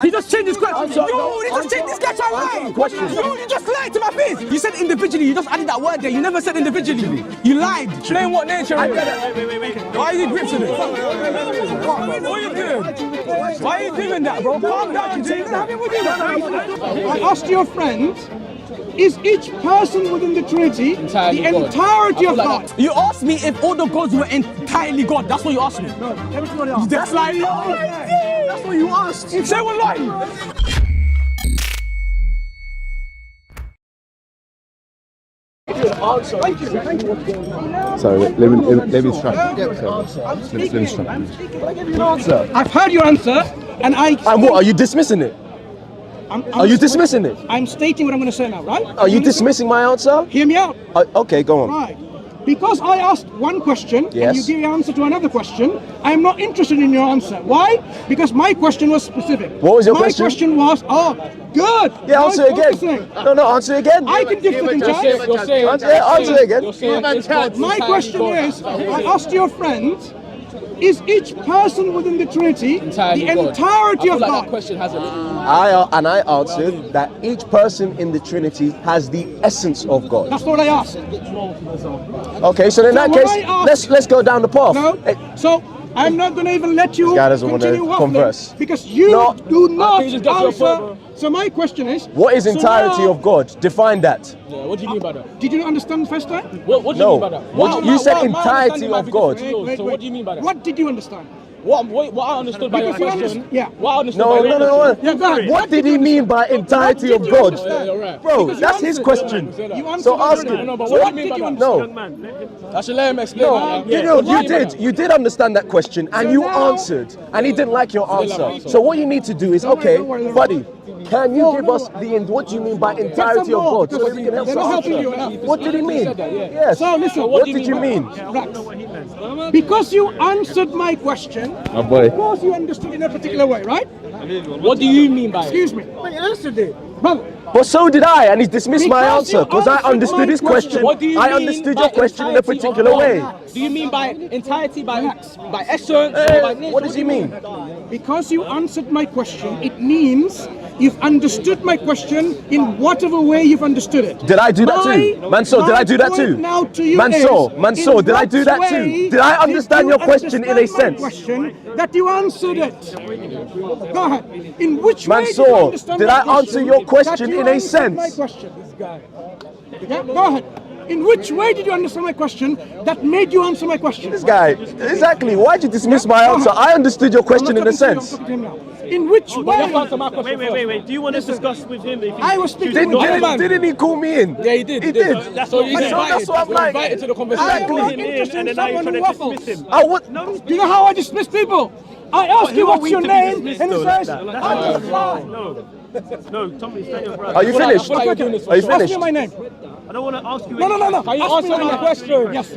He just changed his question. Yo, he just changed his question. Yo, you just lied to my face. You said individually. You just added that word there. You never said individually. You lied. Explain what nature is. Wait. Why are you gripping it? What are you doing? Why are you doing that, bro? Calm down, James. I asked your friend, is each person within the Trinity the entirety of God? You asked me if all the gods were entirely God. That's what you asked me. No, everybody asked. That's lying. That's what you asked. You say we're lying. Thank you. Sorry, let me distract. Let me distract. I've heard your answer, and And what, are you dismissing it? Are you dismissing it? I'm stating what I'm going to say now, right? Are you dismissing my answer? Hear me out. Okay, go on. Right. Because I asked one question and you Yes. give the answer to another question, I'm not interested in your answer. Why? Because my question was specific. What was your my question? My question was, good. Yeah, answer it again. Focusing. No, answer it again. I can give second chance. Answer it again. My question is, I asked your friend, is each person within the Trinity the entirety of God? I answered that each person in the Trinity has the essence of God. That's what I asked. Okay, so in that case, let's go down the path. No, so I'm not going to even let you continue waffling converse. because you do not answer. So my question is, what is entirety of God? Define that. Yeah, what do you mean by that? Did you understand the first time? What do you mean by that? You said entirety of God. So what do you mean by that? What did you understand? What I understood by your question? What I understood by your question? Yeah, go ahead. What did he mean by entirety of God? Bro, that's his question. So ask him. No, but what do you mean by that? No. I should let him explain. You did understand that question and you answered, and he didn't like your answer. So what you need to do is, okay, buddy, can you give us what do you mean by entirety of God? So we can help you. What did he mean? Yes. So listen, what did you mean? Because you answered my question, of course you understood in a particular way, right? What do you mean by it? Excuse me. But you answered it. Brother. But so did I, and he dismissed my answer because I understood his question. I understood your question in a particular way. Do you mean by entirety, by essence, by nature? What does he mean? Because you answered my question, it means you've understood my question in whatever way you've understood it. Did I do that too? Mansur, did I do that too? Mansur, did I do that too? Did I understand your question in a sense? Question that you answered it. Go ahead. In which way Mansur, did you understand did I answer your question in a sense? My question. Yeah, go ahead. In which way did you understand my question that made you answer my question? This guy, exactly. Why did you dismiss my answer? I understood your question in a sense. In which way? Wait. Do you want to discuss with him? I was speaking with him. Didn't he call me in? Yeah, he did. He did. So he's that's what I'm like. invited to the conversation. I am not interested in someone who waffles. Do you know how I dismiss people? I ask you what's your name, and he says, I'm just fly. No, Tommy, stay your brother. Are you finished? Okay. Are you Ask finished? me my name. I don't want to ask you. No. Can you answer my question? Yes.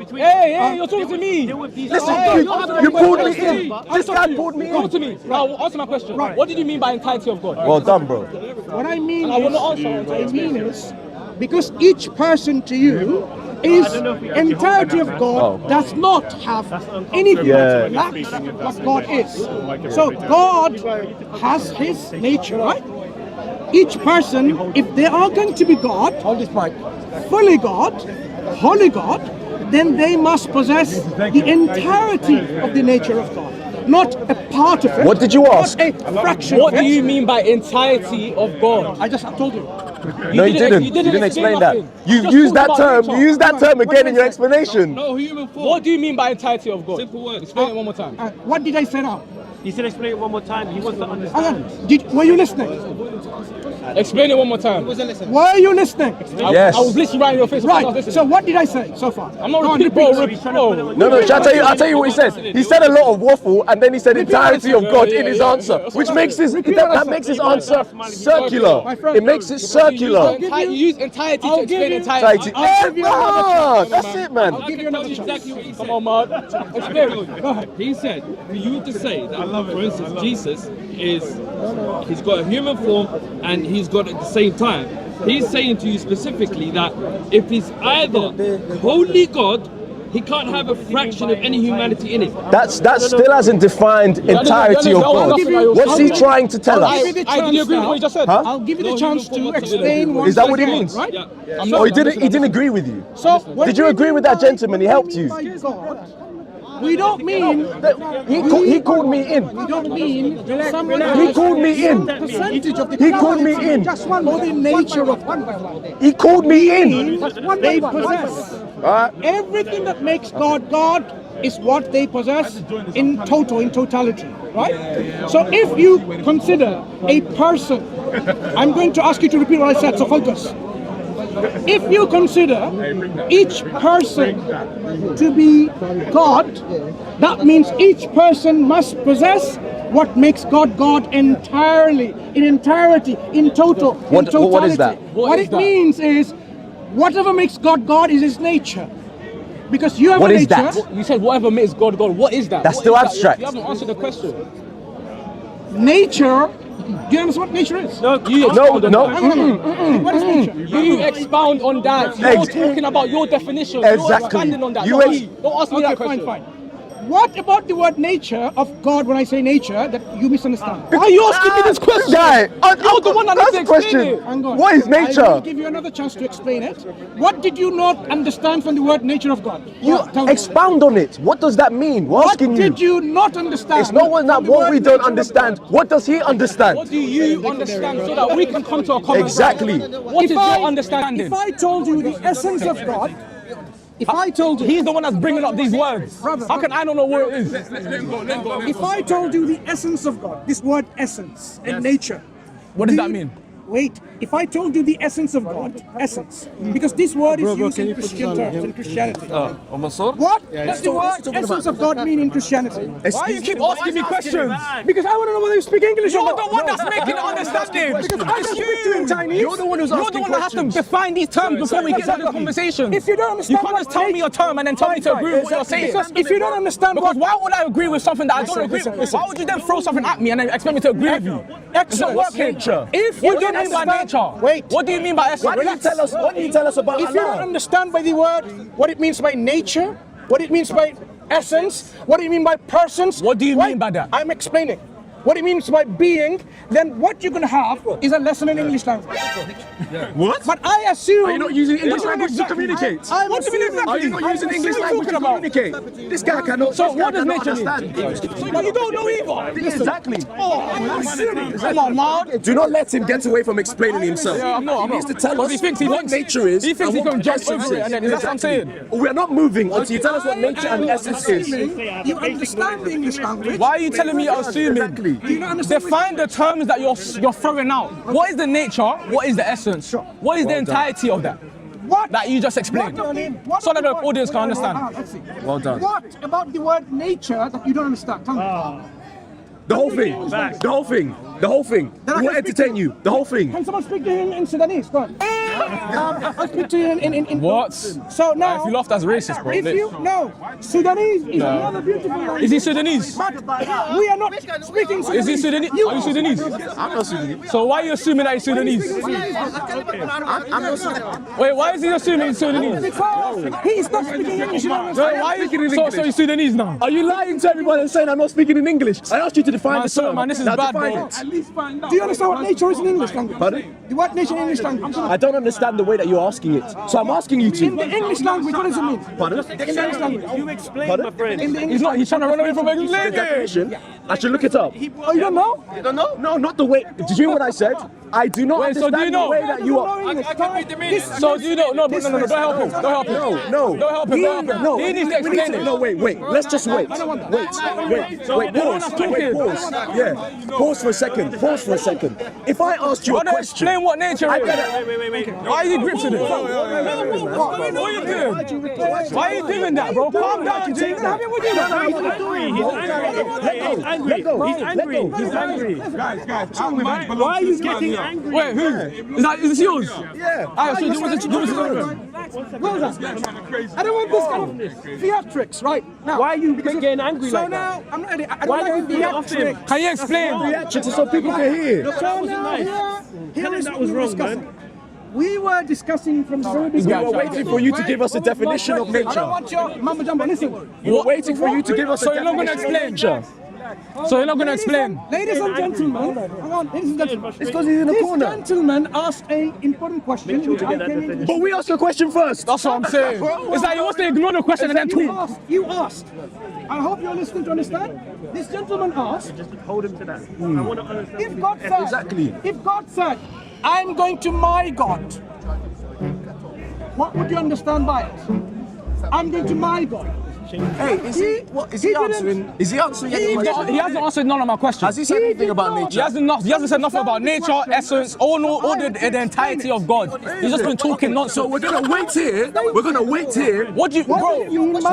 Hey, you're talking to me. Listen, you pulled me in. This guy pulled me Come in. to me. Now, answer my question. Right. What did you mean by entirety of God? Well done, bro. What I mean I want to answer. what I mean is, because each person to you is entirety of God does not have anything that lacks what God is. So God has his nature, right? Each person, if they are going to be God, fully God, holy God, then they must possess the entirety of the nature of God, not a part of it. What did you ask? Not a fraction. What of do it. you mean by entirety of God? I told you. No, you didn't. You didn't explain that. You used that term. You used that term again in your explanation. No human form. What do you mean by entirety of God? Simple words. Explain it one more time. What did I say now? He said explain it one more time. He wants to understand. Were you listening? Explain it one more time. Were you listening? Yes. I was literally right in your face. Right. So what did I say so far? I'm not repeating, bro. No. I'll tell you what he said. He said a lot of waffle, and then he said entirety of God in his answer, which makes his that makes his answer circular. It makes it circular. You use entirety to explain entirety. That's it, man. I'll give you another chance. Come on, man. Explain. Go ahead. He said, for you to say that, for instance, Jesus he's got a human form and he's got it at the same time. He's saying to you specifically that if he's either holy God He can't have a fraction of any humanity in it. That still hasn't defined entirety of God. What's he trying to tell us? I'll give you the chance do you agree with what he just said? Huh? I'll give you the chance to explain what Is that what he means? right? Oh, he didn't agree with you. So Did you agree with that gentleman? He helped you. by God, we don't mean He called me in. we don't mean someone He called me in. percentage of the He called me in. just one or the nature of one by one. He called me in. They possess everything that makes God God is what they possess in totality, right? So if you consider a person, I'm going to ask you to repeat what I said, so focus. If you consider each person to be God, that means each person must possess what makes God God entirely, in entirety, in total, in totality. What is that? What it means is, whatever makes God God is His nature. Because you have What a is nature. that? You said whatever makes God God. What is that? That's What still is that? abstract. You haven't answered the question. Nature. Do you understand what nature is? No, You expound on that. What is nature? You expound on that. You're talking about your definition. You're Exactly. expanding on that. You Don't ask me Okay, that fine, question. fine. What about the word nature of God when I say nature that you misunderstand? Why are you asking me this question? Guy, You're the one that needs to explain it. Hang on. What is I will nature? give you another chance to explain it. What did you not understand from the word nature of God? You Tell me. expound on it. What does that mean? We're What asking did you. you not understand? It's not what from the what word we don't nature of understand. God? What does he understand? What do you understand so that we can come to a common Exactly. ground? What is If I- your understanding? If I told you the essence of God, if I told you, He's the one that's bringing up these words. Brother. How can I not know what it is? if I told you the essence of God, this word essence and nature, What does do that you- mean? Wait, if I told you the essence of God, essence, because this word is used in Christian terms, in Christianity. What does the word essence of God mean in Christianity? Why do you keep asking me questions? Because I want to know whether you speak English or You're not. the one that's making the understanding. Because I can speak to you in Chinese. You're the one who's You're the asking one that has to questions. define these terms before we get to the Exactly. conversation. If you don't You understand can't what just tell me your term and then tell me to agree with what you're saying. Because if you don't understand Because what... why would I agree with something that I don't agree with? listen. Why would you then throw something at me and then expect me to agree with you? It's not working. If What you do you don't mean by understand... nature? Wait. What do you mean by essence? What do you tell us about If you don't Allah? understand by the word what it means by nature, what it means by essence, what it means by persons, What do you why- mean by that? I'm explaining. What it means by being, then what you're going to have is a lesson in English language. What? But I assume... Are you not using English What language to exactly? communicate? I'm What do you mean assuming- exactly? Are you not using I'm English assuming- language to communicate? This guy cannot. So this guy what does cannot nature mean? understand. So you don't know either. Exactly. Come on, man. Do not let him get away from explaining himself. Yeah, I'm not. He needs to tell us He thinks what nature is. He thinks he and what can jump essence over it, is. and then that's what I'm saying. We're not moving until you tell us what nature and essence is. You understand the English language. Why are you telling me you're assuming? Exactly. Do you not understand? Define the terms that you're throwing out. What is the nature? What is the essence? What is the entirety of that? What That you just explained. What So that the about- audience can Hold on, understand. let's see. Well done. What about the word nature that you don't understand? Tell me. The whole thing. The whole thing. The whole thing. Then I We will can speak entertain to you. The whole thing. Can someone speak to him in Sudanese? Go on. I'll speak to you in What? So now, If you laugh, that's racist, bro. if you no, Sudanese is another beautiful language. Is he Sudanese? But we are not speaking Sudanese. Is he Sudanese? Are you Sudanese? I'm not Sudanese. So why are you assuming that he's Sudanese? I'm not Sudanese. Wait, why is he assuming he's Sudanese? Because he's not speaking English. You don't Wait, understand? why so he's Sudanese now? Are you lying to everybody and saying I'm not speaking in English? I asked you to define the Mansur, term. man, this is Now bad, define bro. it. Do you understand what nature is in English language? Pardon? The word nature in English language. I don't understand the way that you're asking it. So I'm asking you In the to. English language, what does it mean? Pardon? In the English language. You explain, Pardon? my friend. In the He's English not. He's trying to run away from The explaining. definition. I should look it up. Oh, you don't know? You don't know? No, not the way. Did you hear what I said? I do not Wait, so do you understand know? the way that you are. So do you know? No, don't help him. Don't help him. No. Don't help him. Don't help him. No. He needs to We need explain it. No, wait. Let's just wait. Wait. Pause. Yeah. Pause for a second. If I asked you a Brother, question, explain what nature I is. better. Why are you grips with it? What are you doing? Why are you doing that, bro? Calm down, G. Let go. He's angry. Why are you getting angry? Wait, who? Is this yours? Yeah. Alright, so do what's I don't want this kind of theatrics, right? Now, Why are you getting angry so like that? now, I'm not, I don't Why like don't you beat off him? theatrics. Can you explain? Reaction so people can hear. So now, here is Tell him what that was we're wrong, discussing. man. We were discussing from the very beginning. We were waiting for you to give us a definition of I don't nature. want your mumbo jumbo. Listen. We were waiting for you to give us a So you're not going to definition of explain? nature. So you're not going to explain? Ladies and gentlemen, hang on, ladies and gentlemen. It's because he's in the corner. This gentleman asked an important question. Which I came in. But we asked a question first. That's what I'm saying. It's like he wants to ignore the question and then talk. You asked. I hope you're listening to understand. This gentleman asked. Just hold him to that. I want to understand. If God said, Exactly. If God said, I'm going to my God, what would you understand by it? I'm going to my God. Hey, is he answering? Is he answering any questions? He hasn't answered none of my questions. Has he said anything about He nature? hasn't said nothing about nature, essence, all the entirety of God. He's just been talking nonsense. So we're gonna wait here. We're gonna wait here. What do you, bro?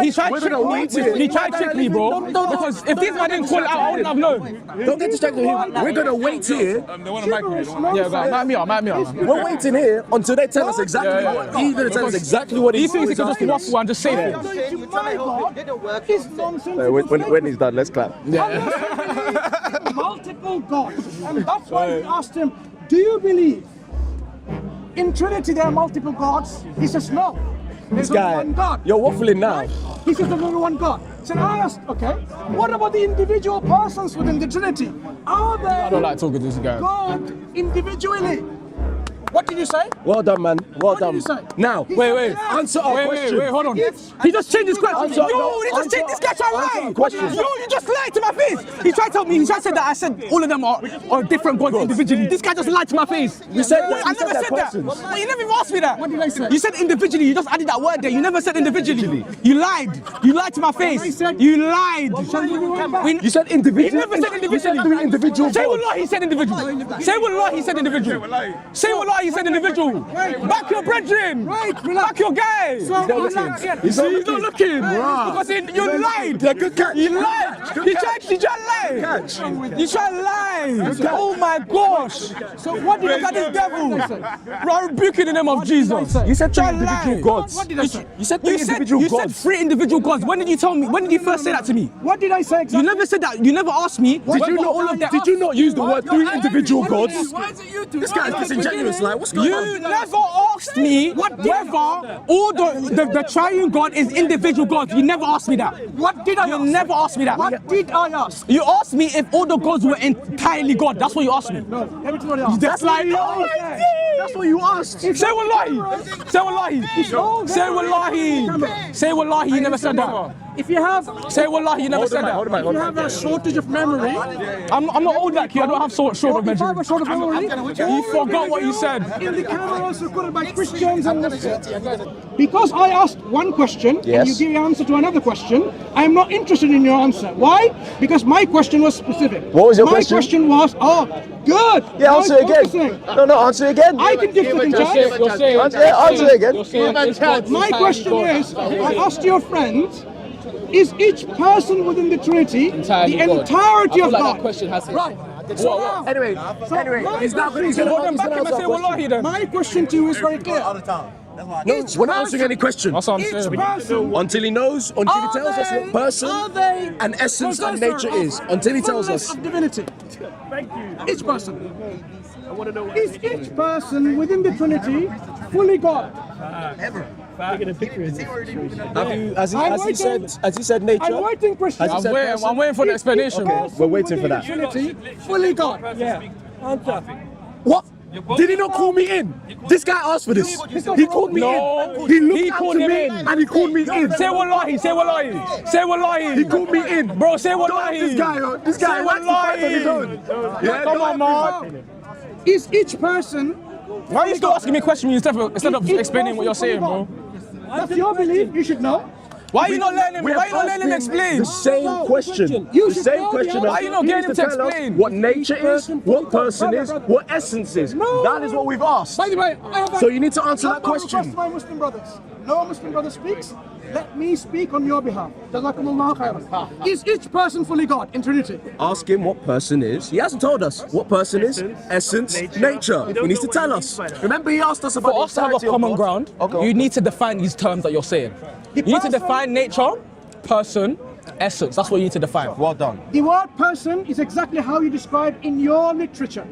He tried We're to gonna wait trick here. me. He tried to trick me, bro. Because if this man didn't call it out, I wouldn't have known. Don't get distracted with him. We're gonna wait here. Yeah, guys, mic me up, mic me up. We're waiting here until they tell us exactly what. He's gonna tell us exactly what He he's thinks he can just waffle and just say it. I'm going to my God is nonsense. When he's done, let's clap. Multiple gods. And that's why we asked him, do you believe in Trinity there are multiple gods? He says no. There's only one God. You're waffling now. He says there's only one God. So I asked, okay, what about the individual persons within the Trinity? Are I don't they like talking to this guy. God individually? What did you say? Well done, man. Well What did done. you say? Now, Wait. answer our question. Wait, hold on. He just changed his question. Answer- Yo, he just answer- changed this guy to answer lie. the question. Yo, you just lied to my face. He tried to tell me, he tried to say that I said all of them are different gods individually. This guy just lied to my face. You said I you never said said they're that. persons. But you never even asked me that. What did I say? You said individually, you just added that word there. You never said individually. You lied. You lied to my face. You lied. You said individual. He never said individually. You said three individual Say gods. what lie he said individual. Say what lie he said individual. Say what lie he said individual. Back your brethren. Back your guy. So relax. He's He's not looking. Because you lied. Good catch. You lied. You tried to lie. You tried to lie. Oh my gosh. So what did Look I at this devil. say? I'm rebuking the name of Jesus. You said three Try to lie. individual gods. What did I say? You said three individual You said gods. 3 individual gods. When did you tell me? When did you first say that to me? What did I say You exactly? never said that. You never asked me. Did you not use the word three individual gods? Why is it you two? This guy's disingenuous. Like, what's going You on? never asked me whether all the triune God is individual gods. You never asked me that. What did I You ask? never asked me that. What did I ask? You asked me if all the gods were entirely God. That's what you asked me. No, let me tell you what I asked. That's like, That's what you asked. say wallahi. Say wallahi. Say wallahi. Say wallahi. You never said that. If you have Say wallahi. You never said that. if you have a shortage of memory, I'm not old like you. I don't have short of if you have memory. a short of memory, You forgot what you said. in the cameras recorded by Christians and because I asked one question and you Yes. give the answer to another question, I am not interested in your answer. Why? Because my question was specific. What was your my question? My question was, good. Yeah, Now answer it's again. focusing. No, answer again. I can give second chance. Answer again. My question is, I asked your friend, is each person within the Trinity the entirety of God? Right. So now, Anyway, he's not going to Hold them back and say wallahi then. my question to you is very clear. No, we're not answering any question. That's what I'm Each saying. person, Until he knows, until he tells us what person are they and essence and nature is. of Until he tells fullness us. of divinity. Each person. Is each person within the Trinity fully God? Has he said nature? I'm waiting, Christian. Has he said I'm waiting for the explanation, bro. We're waiting for that. Trinity, fully God. Yeah. Answer. What? Did he not call me in? This guy asked for this. He called me No, in. He looked he up called to him me in. and he called me in. Say wallahi. Say wallahi. Say wallahi. He called me in. Bro, say Don't wallahi. let this guy Say wants to fight on his wallahi. own. Yeah, Come don't on, let me man. Is each person, Why are you still asking me questions instead of explaining what you're saying, bro? that's your belief, you should know. Why are you not letting him? We're Why are you not letting him asking explain? the same question. You The should same know the question. answer. Why are you not He getting needs him to tell us explain? what nature is, what person is, what essence is. No. That is what we've asked. By the way, I have So you need to answer that I have a request question. to my Muslim brothers. No Muslim brother speaks. Let me speak on your behalf. Jazakumullahu khairan. Is each person fully God in Trinity? Ask him what person is. He hasn't told us what person is, essence, nature. He needs to tell us. Remember, he asked us about For us to have a entirety of common God. ground, Okay. you need to define these terms that you're saying. You need to define nature, person, essence. That's what you need to define. Well done. The word person is exactly how you describe in your literature.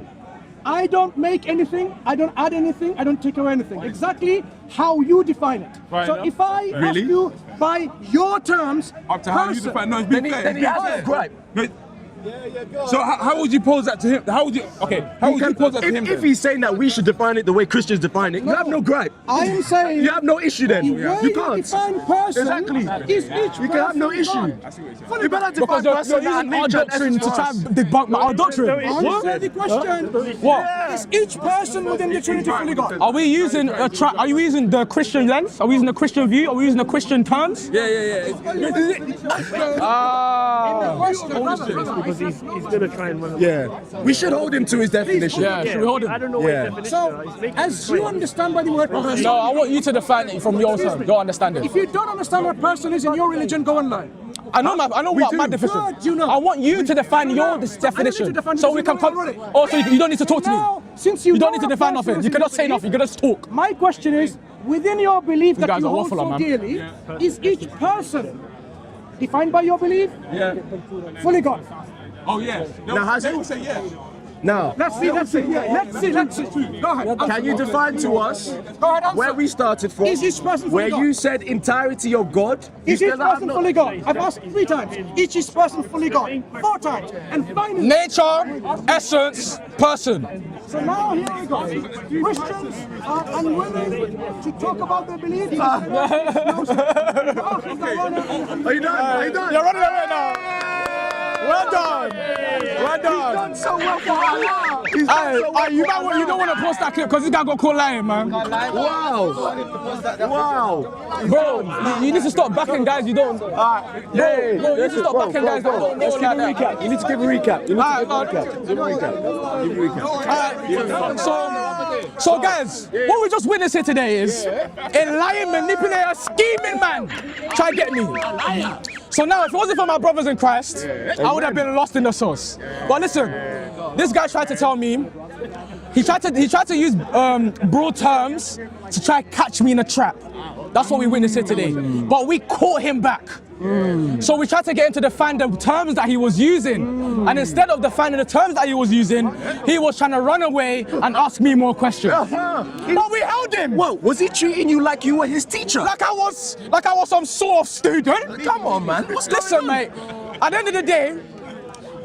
I don't make anything, I don't add anything, I don't take away anything. Exactly how you define it. Right So enough. if I ask you by your terms, Up to how you person, define. No, it's been fair. Then he has no gripe. No, so how would you pose that to him? How would you? Okay, how would you pose that to him? If he's saying that we should define it the way Christians define it, you have no gripe. I am saying You have no issue then. the way You can't. define person Exactly. is each You can have no person issue. God. You better define Because you're person using and our nature and doctrine to essence try for and us. debunk our doctrine. Answer the question. What? Is each person within the Trinity fully God? Are we using are you using the Christian lens? Are we using the Christian view? Are we using the Christian terms? Yeah. Because he's gonna try and run. Yeah. We should hold him to his definition. Yeah, should we hold I it? don't know what Yeah. his definition So, is. He's making as a you claim. understand by the word person, No, I want you to define it from your term, your understanding. if you don't understand what person is in your religion, go online. I know what my definition. Good, you know. I want you to define your I don't need to definition, define so this, we you can know come. already. Also, you don't need to talk to me. Now, since you You don't know need to a define person nothing. is You in cannot your say belief, nothing. You can just talk. My question is, within your belief that guys you are hold waffler, so man. dearly, is each person defined by your belief? Yeah. Fully God. Oh yeah. Now, has They it- will say yeah. Now, Let's see. Let's see. Go ahead. can you define to us Go ahead, answer. where we started from? Is each person Where fully God? you said entirety of God? You Is each still have person no- fully God? I've asked 3 times. Each person fully God. 4 times. And finally, Nature, essence, person. so now here we go. Christians are unwilling to talk about their beliefs. Are you done? Are you done? You're running away now. Well done. Well done. So well for Allah. He's done so well You for don't want to post that clip because this guy got caught lying, man. Wow. Wow. Bro, you need to stop backing guys. You don't. Bro, you need to stop backing guys. That don't know Let's give a like that. recap. You need to give a recap. You need to Alright, give a recap. Give a recap. Alright, so guys, what we just witnessed here today is a lying manipulator, scheming man try to get me. So now, if it wasn't for my brothers in Christ, I would have been lost in the sauce. But listen, this guy tried to tell me, he tried to use broad terms to try to catch me in a trap. That's what we witnessed here today. But we caught him back. So we tried to get him to define the terms that he was using. And instead of defining the terms that he was using, he was trying to run away and ask me more questions. But we held him. Whoa, was he treating you like you were his teacher? Like I was some sort of student. Come on, man. What's going Listen, on? mate, at the end of the day,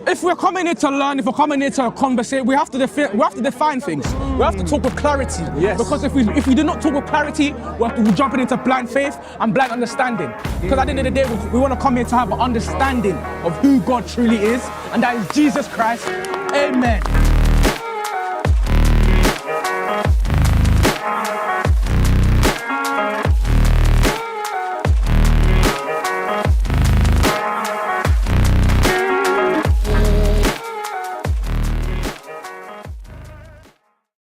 if we're coming here to learn, if we're coming here to conversate, we have to define things. We have to talk with clarity. Yes. Because if we do not talk with clarity, we're jumping into blind faith and blind understanding. Because at the end of the day, we want to come here to have an understanding of who God truly is, and that is Jesus Christ. Amen.